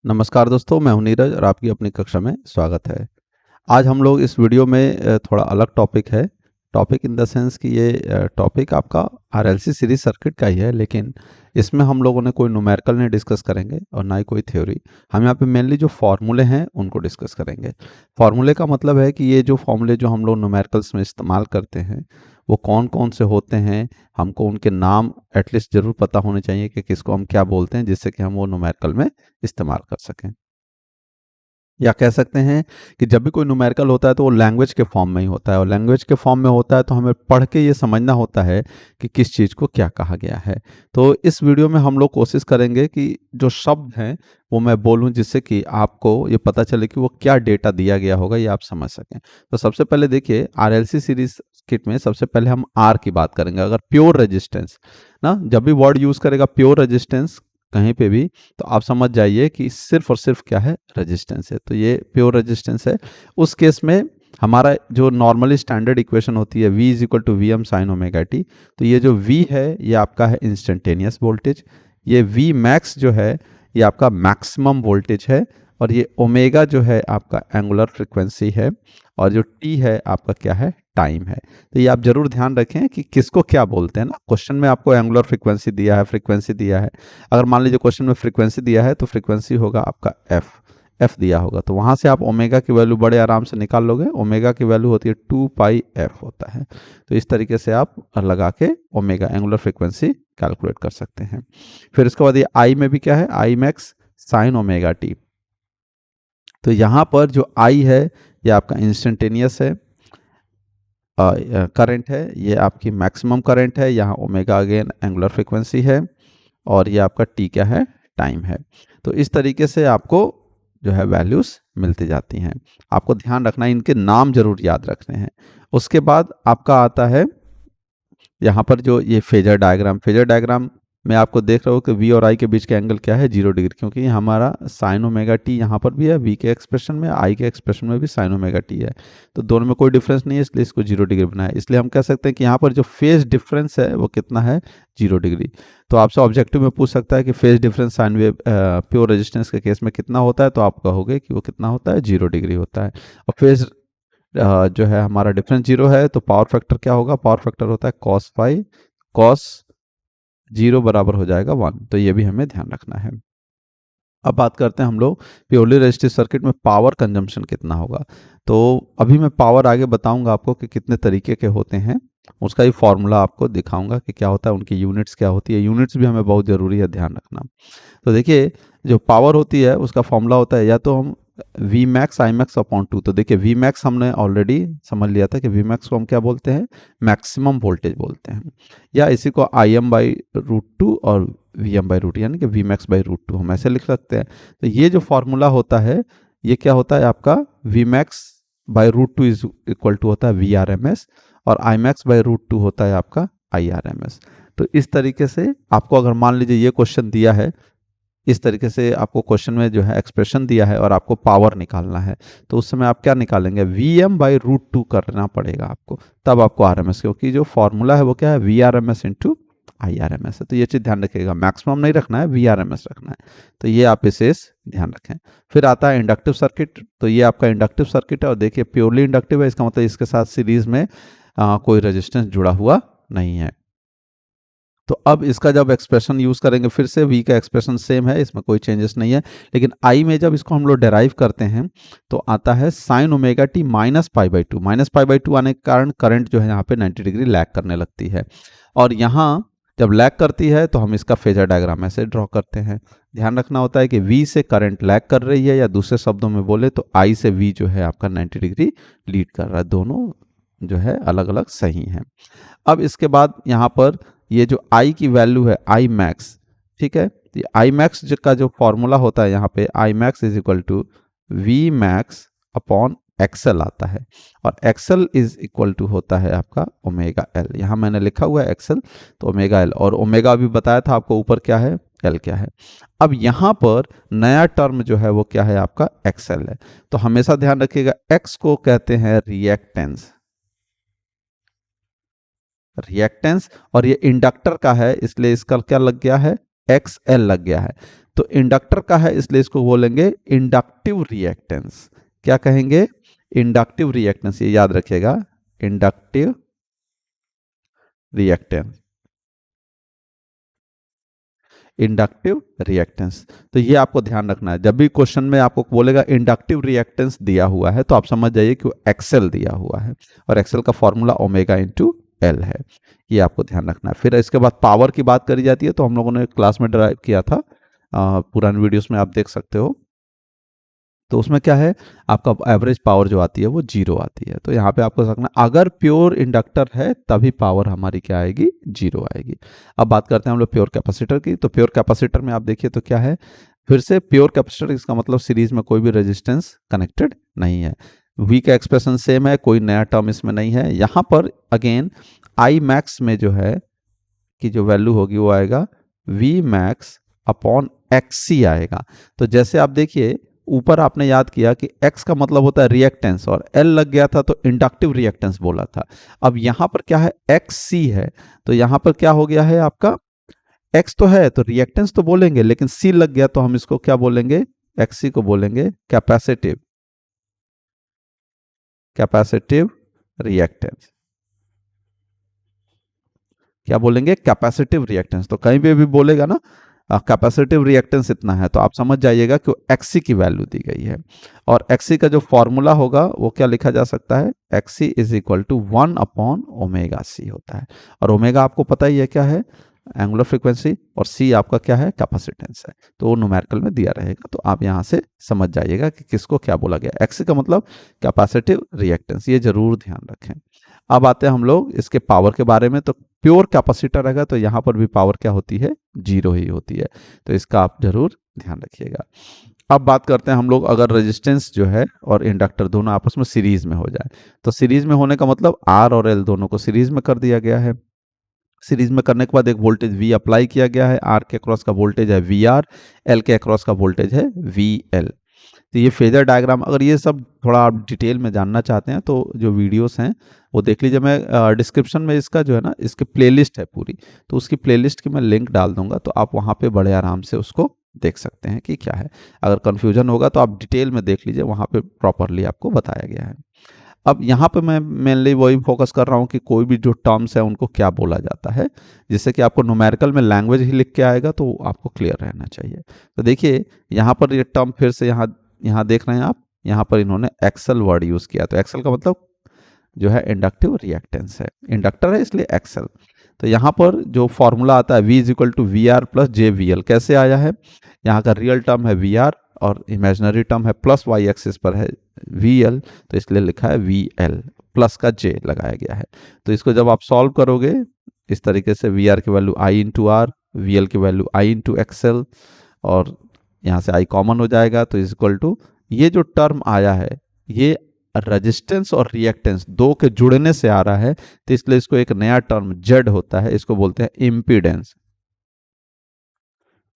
नमस्कार दोस्तों, मैं हूं नीरज और आपकी अपनी कक्षा में स्वागत है। आज हम लोग इस वीडियो में थोड़ा अलग टॉपिक है। टॉपिक इन द सेंस कि ये टॉपिक आपका आरएलसी सीरीज सर्किट का ही है, लेकिन इसमें हम लोगों ने कोई न्यूमेरिकल नहीं डिस्कस करेंगे और ना ही कोई थ्योरी। हम यहाँ पे मेनली जो फॉर्मूले हैं उनको डिस्कस करेंगे। फॉर्मूले का मतलब है कि ये जो फॉर्मूले जो हम लोग न्यूमेरिकल्स में इस्तेमाल करते हैं वो कौन कौन से होते हैं, हमको उनके नाम एटलीस्ट ज़रूर पता होने चाहिए कि किसको हम क्या बोलते हैं, जिससे कि हम वो न्यूमेरिकल में इस्तेमाल कर सकें। या कह सकते हैं कि जब भी कोई न्यूमेरिकल होता है तो वो लैंग्वेज के फॉर्म में ही होता है, और लैंग्वेज के फॉर्म में होता है तो हमें पढ़ के ये समझना होता है कि किस चीज़ को क्या कहा गया है। तो इस वीडियो में हम लोग कोशिश करेंगे कि जो शब्द हैं वो मैं बोलूं, जिससे कि आपको ये पता चले कि वो क्या डेटा दिया गया होगा, ये आप समझ सकें। तो सबसे पहले देखिए, आरएलसी सीरीज किट में सबसे पहले हम आर की बात करेंगे। अगर प्योर रेजिस्टेंस ना, जब भी वर्ड यूज़ करेगा प्योर रेजिस्टेंस कहीं पे भी, तो आप समझ जाइए कि सिर्फ और सिर्फ क्या है, रेजिस्टेंस है। तो ये प्योर रेजिस्टेंस है। उस केस में हमारा जो नॉर्मली स्टैंडर्ड इक्वेशन होती है V is equal to V M sine omega T. तो ये जो V है ये आपका है इंस्टेंटेनियस वोल्टेज, ये V मैक्स जो है ये आपका मैक्सिमम वोल्टेज है, और ये ओमेगा जो है आपका एंगुलर फ्रिक्वेंसी है, और जो T है आपका क्या है, टाइम है। तो ये आप जरूर ध्यान रखें कि किसको क्या बोलते हैं ना। क्वेश्चन में आपको एंगुलर फ्रिक्वेंसी दिया है, फ्रिक्वेंसी दिया है। अगर मान लीजिए क्वेश्चन में फ्रिक्वेंसी दिया है तो फ्रिक्वेंसी होगा आपका एफ दिया होगा, तो वहां से आप ओमेगा की वैल्यू बड़े आराम से निकाल लोगे। ओमेगा की वैल्यू होती है 2 पाई एफ होता है। तो इस तरीके से आप लगा के ओमेगा एंगुलर फ्रिक्वेंसी कैलकुलेट कर सकते हैं। फिर इसके बाद ये आई में भी क्या है, I max sine omega T. तो यहाँ पर जो आई है ये आपका इंस्टेंटेनियस है करंट है, ये आपकी मैक्सिमम करंट है। यहाँ ओमेगा अगेन एंगुलर फ्रिक्वेंसी है, और ये आपका टी क्या है, टाइम है। तो इस तरीके से आपको जो है वैल्यूज मिलती जाती हैं। आपको ध्यान रखना है, इनके नाम जरूर याद रखने हैं। उसके बाद आपका आता है यहाँ पर जो ये फेजर डायग्राम में आपको देख रहे हो कि वी और आई के बीच का एंगल क्या है, 0 डिग्री, क्योंकि हमारा साइन ओमेगा टी यहाँ पर भी है, वी के एक्सप्रेशन में, आई के एक्सप्रेशन में भी साइन ओमेगा टी है। तो दोनों में कोई डिफरेंस नहीं है, इसलिए इसको 0 डिग्री बनाया। इसलिए हम कह सकते हैं कि यहाँ पर जो फेज डिफरेंस है वो कितना है, 0 डिग्री। तो आपसे ऑब्जेक्टिव में पूछ सकता है कि phase difference sine wave pure resistance के केस में कितना होता है, तो आप कहोगे कि वो कितना होता है, 0 डिग्री होता है। और फेज जो है हमारा डिफरेंस 0 है, तो पावर फैक्टर क्या होगा, पावर फैक्टर होता है कॉस फाई, कॉस 0 बराबर हो जाएगा 1। तो ये भी हमें ध्यान रखना है। अब बात करते हैं हम लोग प्योरली रेजिस्टिव सर्किट में पावर कंजम्पशन कितना होगा। तो अभी मैं पावर आगे बताऊंगा आपको कि कितने तरीके के होते हैं, उसका ही फॉर्मूला आपको दिखाऊंगा कि क्या होता है, उनकी यूनिट्स क्या होती है। यूनिट्स भी हमें बहुत ज़रूरी है ध्यान रखना। तो देखिए, जो पावर होती है उसका फॉर्मूला होता है या तो हम V max I max upon two. तो देखिए, वी मैक्स हमने ऑलरेडी समझ लिया था कि वी मैक्स को हम क्या बोलते हैं, मैक्सिमम वोल्टेज बोलते हैं, या इसी को I M by root two और वी एम बाई रूट, यानी कि V max by root two हम ऐसे लिख सकते हैं। तो ये जो फॉर्मूला होता है ये क्या होता है आपका, V max by root two is equal to होता है वी आर एम एस, और I max by root two होता है आपका आई आर एम एस। तो इस तरीके से आपको अगर मान लीजिए ये क्वेश्चन दिया है, इस तरीके से आपको क्वेश्चन में जो है एक्सप्रेशन दिया है और आपको पावर निकालना है, तो उस समय आप क्या निकालेंगे, V M by root two करना पड़ेगा आपको, तब आपको आर एम एस, क्योंकि जो फॉर्मूला है वो क्या है, V R M S into I R M S है। तो ये चीज़ ध्यान रखिएगा, मैक्सिमम नहीं रखना है, वी आर एम एस रखना है। तो ये आप विशेष ध्यान रखें। फिर आता है इंडक्टिव सर्किट। तो ये आपका इंडक्टिव सर्किट है, और देखिए प्योरली इंडक्टिव है, इसका मतलब इसके साथ सीरीज में कोई रेजिस्टेंस जुड़ा हुआ नहीं है। तो अब इसका जब एक्सप्रेशन यूज करेंगे, फिर से v का एक्सप्रेशन सेम है, इसमें कोई चेंजेस नहीं है, लेकिन i में जब इसको हम लोग डेराइव करते हैं तो आता है sign omega T minus pi by two. Minus pi by two आने के कारण करंट जो है यहाँ पे 90 डिग्री लैग करने लगती है, और यहाँ जब लैग करती है तो हम इसका फेजर डायग्राम ऐसे ड्रॉ करते हैं। ध्यान रखना होता है कि v से करंट लैग कर रही है, या दूसरे शब्दों में बोले तो i से v जो है आपका 90 डिग्री लीड कर रहा है। दोनों जो है अलग अलग सही हैं। अब इसके बाद यहाँ पर ये जो I की वैल्यू है आई मैक्स, ठीक है, ये आई मैक्स का जो फॉर्मूला होता है यहाँ पे, I max is equal to V max upon XL आता है, और एक्सएल इज इक्वल टू होता है आपका ओमेगा एल। यहाँ मैंने लिखा हुआ है एक्सएल, तो ओमेगा एल, और ओमेगा अभी बताया था आपको ऊपर क्या है, एल क्या है। अब यहाँ पर नया टर्म जो है वो क्या है, आपका एक्सएल है। तो हमेशा ध्यान रखिएगा, एक्स को कहते हैं रिएक्टेंस, रिएक्टेंस, और ये इंडक्टर का है, इसलिए इसका क्या लग गया है, एक्स एल लग गया है। तो इंडक्टर का है इसलिए इसको बोलेंगे इंडक्टिव रिएक्टेंस। क्या कहेंगे? इंडक्टिव रिएक्टेंस, ये याद रखिएगा, इंडक्टिव रिएक्टेंस, इंडक्टिव रिएक्टेंस। तो ये आपको ध्यान रखना है, जब भी क्वेश्चन में आपको बोलेगा इंडक्टिव रिएक्टेंस दिया हुआ है तो आप समझ जाइए कि वो एक्सेल दिया हुआ है और एक्सेल का फॉर्मूला ओमेगा इंटू एल है। ये आपको ध्यान रखना है। फिर इसके बाद पावर की बात करी जाती है, तो हम लोगों ने क्लास में ड्राइव किया था, पुराने वीडियोस में आप देख सकते हो। तो उसमें क्या है, आपका एवरेज पावर जो आती है वो 0 आती है। तो यहाँ पे आपको रखना, अगर प्योर इंडक्टर है तभी पावर हमारी क्या आएगी? 0 आएगी। अब बात करते हैं हम लोग प्योर कैपेसिटर की। तो प्योर कैपेसिटर में आप देखिए तो क्या है, फिर से प्योर कैपेसिटर, इसका मतलब सीरीज में कोई भी रेजिस्टेंस कनेक्टेड नहीं है। वी का एक्सप्रेशन सेम है, कोई नया टर्म इसमें नहीं है। यहाँ पर अगेन आई मैक्स में जो है कि जो वैल्यू होगी वो आएगा वी मैक्स अपॉन एक्स सी आएगा। तो जैसे आप देखिए ऊपर आपने याद किया कि x का मतलब होता है रिएक्टेंस और L लग गया था तो इंडक्टिव रिएक्टेंस बोला था। अब यहां पर क्या है, XC है, तो यहां पर क्या हो गया है आपका, X तो है तो रिएक्टेंस तो बोलेंगे, लेकिन C लग गया तो हम इसको क्या बोलेंगे? XC को बोलेंगे कैपेसिटिव, कैपेसिटिव रिएक्टेंस। क्या बोलेंगे? Capacitive reactance. तो कहीं पे भी बोलेगा ना कैपेसिटिव रिएक्टेंस इतना है, तो आप समझ जाइएगा कि एक्सी की वैल्यू दी गई है। और एक्सी का जो फॉर्मूला होगा वो क्या लिखा जा सकता है? XC is equal to 1 upon omega C होता है। और ओमेगा आपको पता ही है क्या है? एंगुलर फ्रीक्वेंसी, और सी आपका क्या है? कैपेसिटेंस है। तो वो न्यूमेरिकल में दिया रहेगा, तो आप यहाँ से समझ जाइएगा कि किसको क्या बोला गया। एक्सी का मतलब कैपेसिटिव रिएक्टेंस, ये जरूर ध्यान रखें। अब आते हैं हम लोग इसके पावर के बारे में। तो प्योर कैपेसिटर रहेगा तो यहाँ पर भी पावर क्या होती है? 0 ही होती है। तो इसका आप जरूर ध्यान रखिएगा। अब बात करते हैं हम लोग, अगर रेजिस्टेंस जो है और इंडक्टर दोनों आपस में सीरीज में हो जाए, तो सीरीज में होने का मतलब आर और एल दोनों को सीरीज में कर दिया गया है। सीरीज में करने के बाद एक वोल्टेज वी अप्लाई किया गया है, आर के अक्रॉस का वोल्टेज है वी आर, एल के अक्रॉस का वोल्टेज है वी एल। तो ये फेजर डायग्राम, अगर ये सब थोड़ा आप डिटेल में जानना चाहते हैं तो जो वीडियोस हैं वो देख लीजिए। मैं डिस्क्रिप्शन में इसका जो है ना, इसकी प्लेलिस्ट है पूरी, तो उसकी प्लेलिस्ट की मैं लिंक डाल दूंगा, तो आप वहाँ पे बड़े आराम से उसको देख सकते हैं कि क्या है। अगर कन्फ्यूजन होगा तो आप डिटेल में देख लीजिए, वहाँ पे प्रॉपरली आपको बताया गया है। अब यहाँ पे मैं मेनली वही फोकस कर रहा हूँ कि कोई भी जो टर्म्स है उनको क्या बोला जाता है, जिससे कि आपको न्यूमेरिकल में लैंग्वेज ही लिख के आएगा तो आपको क्लियर रहना चाहिए। तो देखिए यहाँ पर ये टर्म फिर से यहाँ देख रहे हैं आप, यहाँ पर इन्होंने एक्सेल वर्ड यूज किया। तो एक्सेल का मतलब जो है इंडक्टिव रिएक्टेंस है, इंडक्टर है इसलिए एक्सेल। तो यहाँ पर जो फॉर्मूला आता है V is equal to V R plus J V L, कैसे आया है? यहाँ का रियल टर्म है वी आर और इमेजिनरी टर्म है प्लस वाई एक्सिस पर है वी एल, तो इसलिए लिखा है वी एल, प्लस का जे लगाया गया है। तो इसको जब आप सॉल्व करोगे इस तरीके से, वी आर की value I into R, V L की वैल्यू आई इंटू एक्सएल, और यहाँ से आई कॉमन हो जाएगा, तो इज इक्वल टू, ये जो टर्म आया है ये रेजिस्टेंस और रिएक्टेंस दो के जुड़ने से आ रहा है, तो इसलिए इसको एक नया टर्म जेड होता है, इसको बोलते हैं इम्पीडेंस।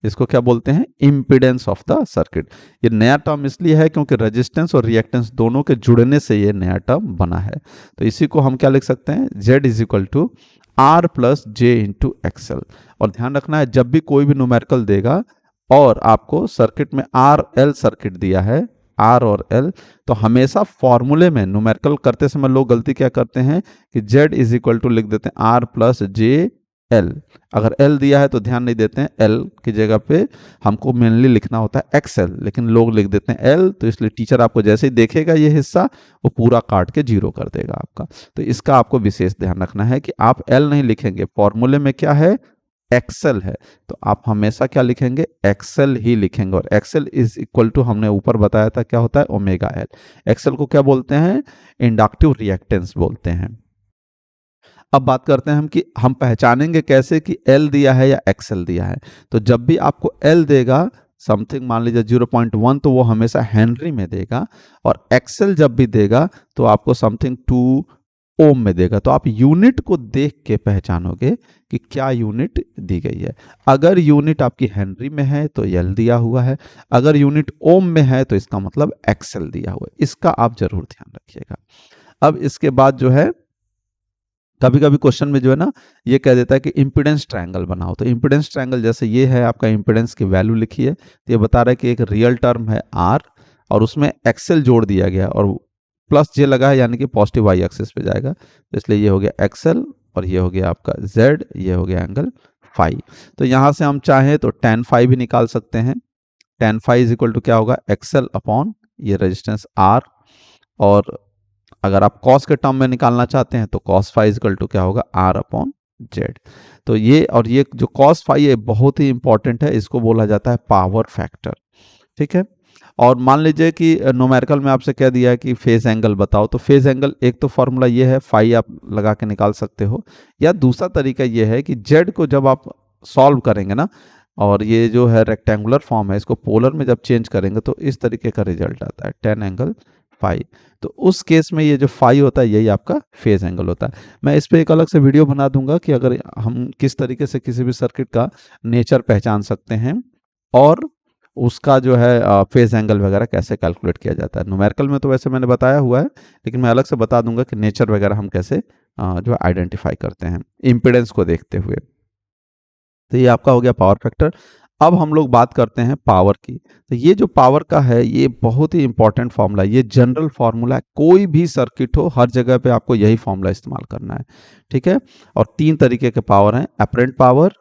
इसको क्या बोलते हैं? Impedance of the circuit. ये नया टर्म इसलिए है क्योंकि रेजिस्टेंस और रिएक्टेंस दोनों के जुड़ने से ये नया टर्म बना है। तो इसी को हम क्या लिख सकते हैं? Z is equal to R plus J into XL. और ध्यान रखना है, जब भी कोई भी न्यूमेरिकल देगा और आपको सर्किट में आर एल सर्किट दिया है, आर और एल, तो हमेशा फॉर्मूले में न्यूमेरिकल करते समय लोग गलती क्या करते हैं कि Z इज इक्वल टू लिख देते हैं आर प्लस जे एल। अगर एल दिया है तो ध्यान नहीं देते हैं, एल की जगह पे हमको मेनली लिखना होता है एक्सएल, लेकिन लोग लिख देते हैं एल, तो इसलिए टीचर आपको जैसे ही देखेगा ये हिस्सा वो पूरा काट के 0 कर देगा आपका। तो इसका आपको विशेष ध्यान रखना है कि आप एल नहीं लिखेंगे, फॉर्मूले में क्या है? एक्सेल है, तो आप हमेशा क्या लिखेंगे? एक्सेल ही लिखेंगे। और एक्सेल इज इक्वल टू, हमने ऊपर बताया था क्या होता है? Omega L. एक्सेल को क्या बोलते हैं? इंडक्टिव रिएक्टेंस बोलते हैं। अब बात करते हैं हम कि हम पहचानेंगे कैसे कि L दिया है या XL दिया है। तो जब भी आपको L देगा समथिंग, मान लीजिए 0.1, तो वो हमेशा हेनरी में देगा, और XL जब भी देगा तो आपको समथिंग 2 ओम में देगा। तो आप यूनिट को देख के पहचानोगे कि क्या यूनिट दी गई है। अगर यूनिट आपकी हेनरी में है तो L दिया हुआ है, अगर यूनिट ओम में है तो इसका मतलब XL दिया हुआ है। इसका आप जरूर ध्यान रखिएगा। अब इसके बाद जो है कभी कभी क्वेश्चन में जो है ना ये कह देता है कि इम्पीडेंस ट्रायंगल बनाओ, तो इम्पीडेंस ट्रायंगल जैसे ये है, आपका इम्पीडेंस की वैल्यू लिखी है, तो ये बता रहा है कि एक रियल टर्म है आर और उसमें एक्सेल जोड़ दिया गया और प्लस जे लगा है, यानी कि पॉजिटिव वाई एक्सिस पे जाएगा, तो इसलिए ये हो गया एक्सेल और ये हो गया आपका जेड, ये हो गया एंगल फाई। तो यहाँ से हम चाहें तो tan फाई भी निकाल सकते हैं। tan phi is equal to क्या होगा, एक्सेल अपॉन ये रेजिस्टेंस आर, और अगर आप कॉस के टर्म में निकालना चाहते हैं तो कॉस फाई इक्वल टू क्या होगा, आर अपॉन जेड। तो ये और ये जो कॉस फाई है बहुत ही इंपॉर्टेंट है, इसको बोला जाता है पावर फैक्टर, ठीक है। और मान लीजिए कि न्यूमेरिकल में आपसे कह दिया है कि फेज एंगल बताओ, तो फेज एंगल एक तो फॉर्मूला ये है, फाई आप लगा के निकाल सकते हो, या दूसरा तरीका ये है कि जेड को जब आप सॉल्व करेंगे ना, और ये जो है रेक्टेंगुलर फॉर्म है, इसको पोलर में जब चेंज करेंगे तो इस तरीके का रिजल्ट आता है, tan एंगल फाई। तो उस केस में ये जो फाई होता है यही आपका फेज एंगल होता है। मैं इस पे एक अलग से वीडियो बना दूंगा कि अगर हम किस तरीके से किसी भी सर्किट का नेचर पहचान सकते हैं और उसका जो है फेज एंगल वगैरह कैसे कैलकुलेट किया जाता है। न्यूमेरिकल में तो वैसे मैंने बताया हुआ है, लेकिन मैं अलग से बता दूंगा कि नेचर वगैरह हम कैसे जो आइडेंटिफाई करते हैं इम्पिडेंस को देखते हुए। तो ये आपका हो गया पावर फैक्टर। अब हम लोग बात करते हैं पावर की। तो ये जो पावर का है ये बहुत ही इंपॉर्टेंट फॉर्मूला है, ये जनरल फॉर्मूला है, कोई भी सर्किट हो हर जगह पे आपको यही फॉर्मूला इस्तेमाल करना है, ठीक है। और तीन तरीके के पावर हैं, अपरेंट पावर,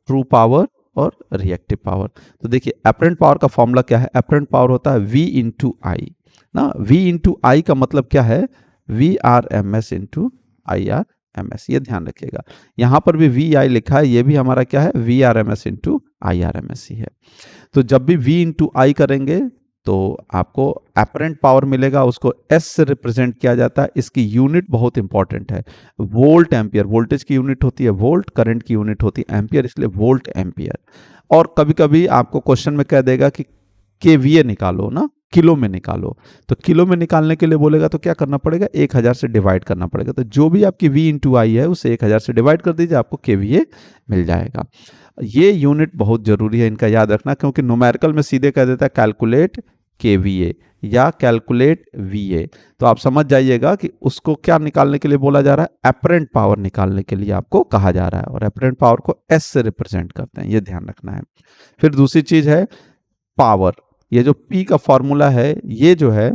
ट्रू पावर और रिएक्टिव पावर। तो देखिए अपरेंट पावर का फॉर्मूला क्या है, अपरेंट पावर होता है V इंटू आई ना, V इंटू आई का मतलब क्या है, VRMS इंटू IRMS, ये ध्यान रखिएगा। यहां पर भी VI लिखा है, ये भी हमारा क्या है, VRMS इंटू IRMS ही है। तो जब भी V इंटू आई करेंगे तो आपको अपरेंट पावर मिलेगा, उसको S से रिप्रेजेंट किया जाता है। इसकी यूनिट बहुत इंपॉर्टेंट है, वोल्ट एम्पियर, वोल्टेज की यूनिट होती है वोल्ट, करंट की यूनिट होती है एम्पियर, इसलिए वोल्ट एम्पियर। और कभी कभी आपको क्वेश्चन में कह देगा कि KVA निकालो ना, किलो में निकालो, तो किलो में निकालने के लिए बोलेगा तो क्या करना पड़ेगा, 1000 से डिवाइड करना पड़ेगा। तो जो भी आपकी V इंटू आई है उसे 1000 से डिवाइड कर दीजिए, आपको KVA मिल जाएगा। ये यूनिट बहुत जरूरी है, इनका याद रखना, क्योंकि न्यूमेरिकल में सीधे कह देता है कैलकुलेट KVA या कैलकुलेट VA। तो आप समझ जाइएगा कि उसको क्या निकालने के लिए बोला जा रहा है, अपरेंट पावर निकालने के लिए आपको कहा जा रहा है, और अपरेंट पावर को S से रिप्रेजेंट करते हैं, ये ध्यान रखना है। फिर दूसरी चीज है पावर, ये जो P का फॉर्मूला है, ये जो है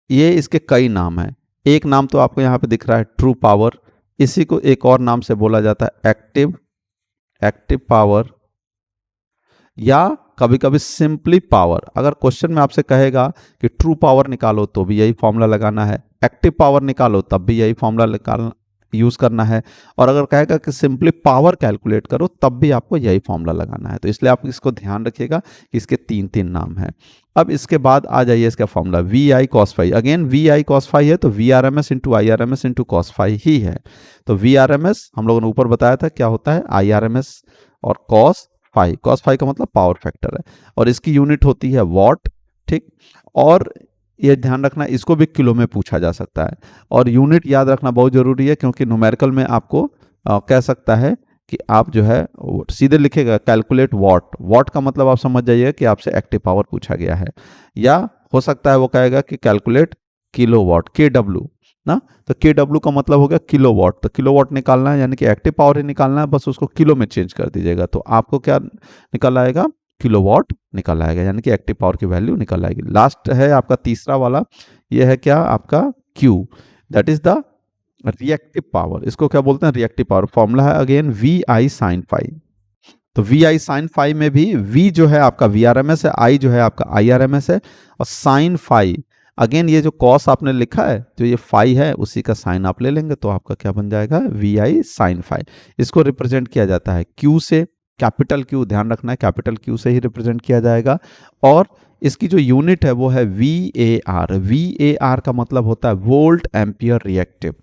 ये इसके कई नाम हैं। एक नाम तो आपको यहाँ पे दिख रहा है ट्रू पावर, इसी को एक और नाम से बोला जाता है एक्टिव पावर, या कभी कभी सिंपली पावर। अगर क्वेश्चन में आपसे कहेगा कि ट्रू पावर निकालो तो भी यही फॉर्मूला लगाना है, एक्टिव पावर निकालो तब भी यही फॉर्मूला यूज करना है, और अगर कहेगा कि सिंपली पावर कैलकुलेट करो तब भी आपको यही फॉर्मूला लगाना है। तो इसलिए आप इसको ध्यान रखिएगा कि इसके तीन तीन नाम हैं। अब इसके बाद आ जाइए इसका formula VI cos phi. Again VI cos phi है तो VRMS into IRMS into cos phi ही है। तो VRMS हम लोगों ने ऊपर बताया था क्या होता है, IRMS और cos फाई का मतलब पावर फैक्टर है, और इसकी यूनिट होती है वॉट, ठीक। और ये ध्यान रखना इसको भी किलो में पूछा जा सकता है, और यूनिट याद रखना बहुत जरूरी है, क्योंकि न्यूमेरिकल में आपको कह सकता है कि आप जो है सीधे लिखेगा कैलकुलेट वॉट का मतलब आप समझ जाइए कि आपसे एक्टिव पावर पूछा गया है, या हो सकता है वो कहेगा कि कैलकुलेट किलोवाट KW ना, तो KW का मतलब हो गया किलोवाट, तो किलोवाट निकालना है यानी कि एक्टिव पावर ही निकालना है, बस उसको किलो में चेंज कर दीजिएगा तो आपको क्या निकल आएगा, किलोवाट निकल आएगा, यानी कि एक्टिव पावर की वैल्यू निकल आएगी। लास्ट है आपका तीसरा वाला, ये है क्या आपका Q, that is the reactive power. इसको क्या बोलते हैं, रिएक्टिव पावर। फॉर्मूला है अगेन VI sin फाई। तो VI sin फाई में भी V जो है आपका VRMS है, I जो है आपका IRMS है, और sin फाई अगेन ये जो cos आपने लिखा है, जो ये फाई है उसी का साइन आप ले लेंगे, तो आपका क्या बन जाएगा, VI sin फाई। इसको रिप्रेजेंट किया जाता है Q से, कैपिटल Q, ध्यान रखना है कैपिटल Q से ही रिप्रेजेंट किया जाएगा, और इसकी जो यूनिट है वो है VAR। VAR का मतलब होता है वोल्ट एम्पियर रिएक्टिव।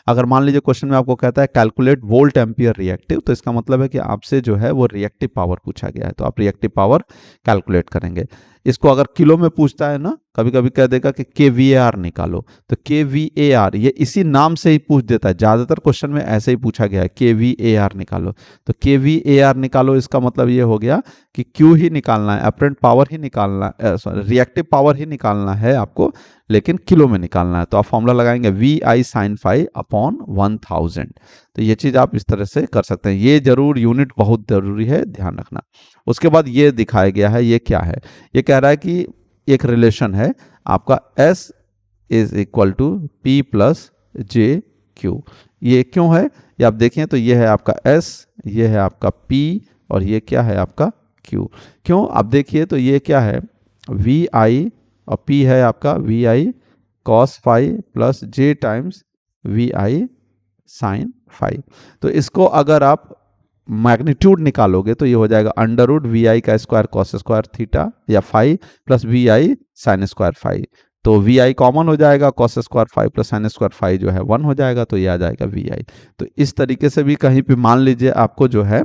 अगर मान लीजिए क्वेश्चन में आपको कहता है कैलकुलेट वोल्ट एम्पियर रिएक्टिव, तो इसका मतलब है कि आपसे जो है वो रिएक्टिव पावर पूछा गया है, तो आप रिएक्टिव पावर कैलकुलेट करेंगे। इसको अगर किलो में पूछता है ना, कभी कभी कह देगा कि KVAR निकालो, तो KVAR ये इसी नाम से ही पूछ देता है, ज़्यादातर क्वेश्चन में ऐसे ही पूछा गया है, KVAR निकालो। तो KVAR निकालो, इसका मतलब ये हो गया कि Q ही निकालना है, अपरेंट पावर ही निकालना, सॉरी रिएक्टिव पावर ही निकालना है आपको, लेकिन किलो में निकालना है। तो आप फॉर्मूला लगाएंगे VI sin phi अपॉन 1000। तो ये चीज़ आप इस तरह से कर सकते हैं, ये जरूर यूनिट बहुत ज़रूरी है, ध्यान रखना। उसके बाद ये दिखाया गया है, ये क्या है, ये कह रहा है कि एक रिलेशन है आपका S is equal to P plus JQ। ये क्यों है, ये आप देखें तो ये है आपका S, ये है आपका P और ये क्या है आपका Q। क्यों, आप देखिए तो ये क्या है, VI और P है आपका VI cos phi plus J times VI sin phi। तो इसको अगर आप मैग्नीट्यूड निकालोगे तो ये हो जाएगा अंडर रूट VI का स्क्वायर कॉस स्क्वायर थीटा या phi plus VI sine square phi. तो VI कॉमन हो जाएगा, cos square phi plus sine square phi जो है 1 हो जाएगा, तो ये आ जाएगा VI। तो इस तरीके से भी कहीं पे मान लीजिए आपको जो है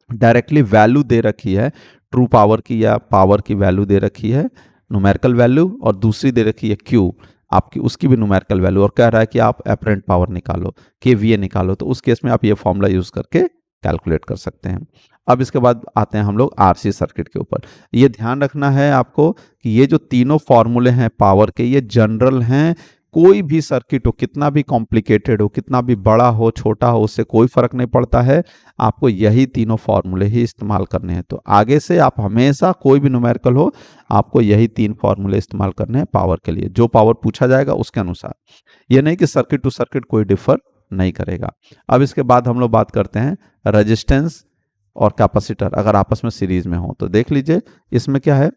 डायरेक्टली वैल्यू दे रखी है ट्रू पावर की या पावर की वैल्यू दे रखी है, न्यूमेरिकल वैल्यू, और दूसरी दे रखी है Q आपकी, उसकी भी न्यूमेरिकल वैल्यू, और कह रहा है कि आप अपरेंट पावर निकालो, KVA निकालो। तो उस केस में आप ये फॉर्मूला यूज करके कैलकुलेट कर सकते हैं। अब इसके बाद आते हैं हम लोग RC सर्किट के ऊपर। ये ध्यान रखना है आपको कि ये जो तीनों फॉर्मूले हैं पावर के, ये जनरल हैं, कोई भी सर्किट हो, कितना भी कॉम्प्लिकेटेड हो, कितना भी बड़ा हो छोटा हो, उससे कोई फर्क नहीं पड़ता है, आपको यही तीनों फॉर्मूले ही इस्तेमाल करने हैं। तो आगे से आप हमेशा कोई भी न्यूमेरिकल हो, आपको यही 3 फॉर्मूले इस्तेमाल करने हैं पावर के लिए, जो पावर पूछा जाएगा उसके अनुसार। ये नहीं कि सर्किट टू सर्किट कोई डिफर नहीं करेगा। अब इसके बाद हम लोग बात करते हैं रेजिस्टेंस और कैपेसिटर अगर आपस में सीरीज में हो। तो देख लीजिए इसमें क्या है,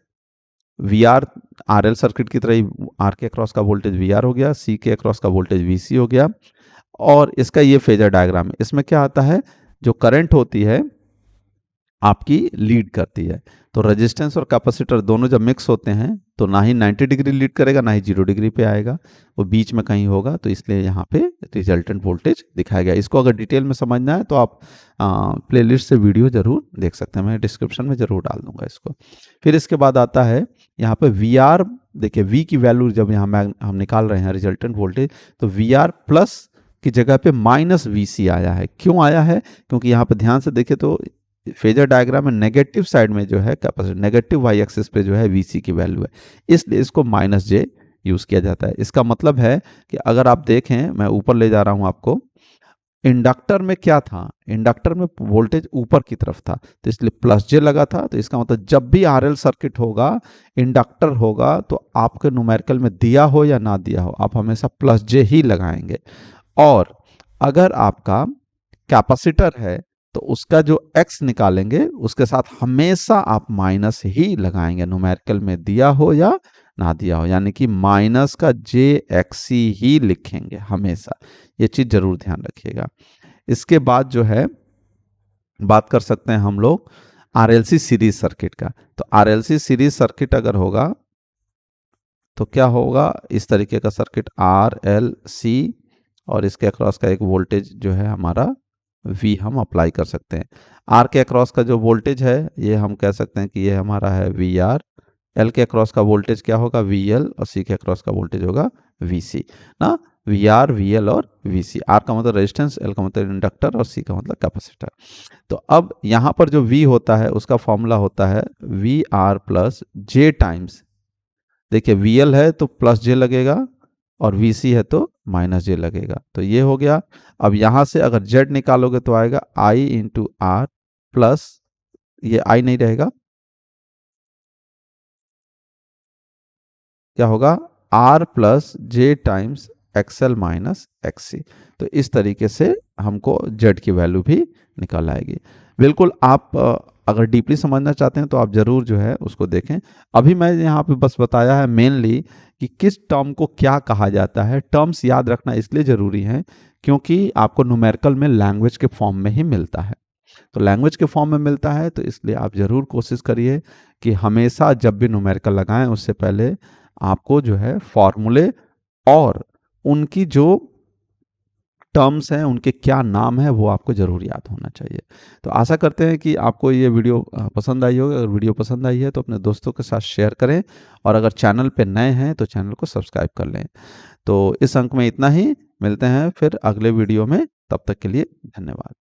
VR RL सर्किट की तरह ही R के अक्रॉस का वोल्टेज VR हो गया, C के अक्रॉस का वोल्टेज VC हो गया, और इसका ये फेजर डायग्राम है। इसमें क्या आता है, जो करंट होती है आपकी लीड करती है। तो रेजिस्टेंस और कैपेसिटर दोनों जब मिक्स होते हैं तो ना ही 90 डिग्री लीड करेगा, ना ही 0 डिग्री पे आएगा, वो बीच में कहीं होगा। तो इसलिए यहाँ पे रिजल्टेंट वोल्टेज दिखाया गया। इसको अगर डिटेल में समझना है तो आप प्लेलिस्ट से वीडियो जरूर देख सकते हैं, मैं डिस्क्रिप्शन में जरूर डाल दूंगा इसको। फिर इसके बाद आता है यहाँ पे VR, देखिए V की वैल्यू जब यहाँ हम निकाल रहे हैं रिजल्टेंट वोल्टेज, तो VR प्लस की जगह पे माइनस VC आया है। क्यों आया है, क्योंकि यहाँ पे ध्यान से देखें तो फेजर डायग्राम में नेगेटिव साइड में जो है कैपेसिटर, नेगेटिव वाई एक्सिस पे जो है VC की वैल्यू है, इसलिए इसको -j यूज किया जाता है। इसका मतलब है कि अगर आप देखें, मैं ऊपर ले जा रहा हूं आपको, इंडक्टर में क्या था, इंडक्टर में वोल्टेज ऊपर की तरफ था, तो इसलिए +j लगा था। तो इसका मतलब जब भी RL सर्किट होगा, इंडक्टर होगा, तो आपके न्यूमेरिकल में दिया हो या ना दिया हो, आप हमेशा +j ही लगाएंगे। और अगर आपका कैपेसिटर है तो उसका जो x निकालेंगे उसके साथ हमेशा आप माइनस ही लगाएंगे, न्यूमेरिकल में दिया हो या ना दिया हो, यानी कि माइनस का jXC ही लिखेंगे हमेशा। ये चीज जरूर ध्यान रखिएगा। इसके बाद जो है बात कर सकते हैं हम लोग RLC सीरीज सर्किट का। तो RLC सीरीज सर्किट अगर होगा तो क्या होगा, इस तरीके का सर्किट RLC, और इसके अक्रॉस का एक वोल्टेज जो है हमारा V हम अप्लाई कर सकते हैं। R के अक्रॉस का जो वोल्टेज है ये हम कह सकते हैं कि ये हमारा है VR, L के अक्रॉस का वोल्टेज क्या होगा VL, और C के अक्रॉस का वोल्टेज होगा VC ना, VR, VL और VC। R का मतलब रेजिस्टेंस, L का मतलब इंडक्टर और C का मतलब कैपेसिटर। तो अब यहाँ पर जो V होता है उसका फॉर्मूला होता है VR प्लस J टाइम्स, देखिए VL है तो +j लगेगा और VC है तो -j लगेगा, तो ये हो गया। अब यहां से अगर Z निकालोगे तो आएगा I इंटू R प्लस, ये I नहीं रहेगा, क्या होगा R plus J times XL minus XC। तो इस तरीके से हमको Z की वैल्यू भी निकल आएगी। बिल्कुल आप अगर डीपली समझना चाहते हैं तो आप जरूर जो है उसको देखें। अभी मैं यहाँ पे बस बताया है मेनली कि किस टर्म को क्या कहा जाता है। टर्म्स याद रखना इसलिए ज़रूरी है क्योंकि आपको न्यूमेरिकल में लैंग्वेज के फॉर्म में ही मिलता है। तो लैंग्वेज के फॉर्म में मिलता है तो इसलिए आप ज़रूर कोशिश करिए कि हमेशा जब भी न्यूमेरिकल लगाएं उससे पहले आपको जो है फॉर्मूले और उनकी जो टर्म्स हैं उनके क्या नाम है वो आपको ज़रूर याद होना चाहिए। तो आशा करते हैं कि आपको ये वीडियो पसंद आई होगी। अगर वीडियो पसंद आई है तो अपने दोस्तों के साथ शेयर करें, और अगर चैनल पे नए हैं तो चैनल को सब्सक्राइब कर लें। तो इस अंक में इतना ही, मिलते हैं फिर अगले वीडियो में, तब तक के लिए धन्यवाद।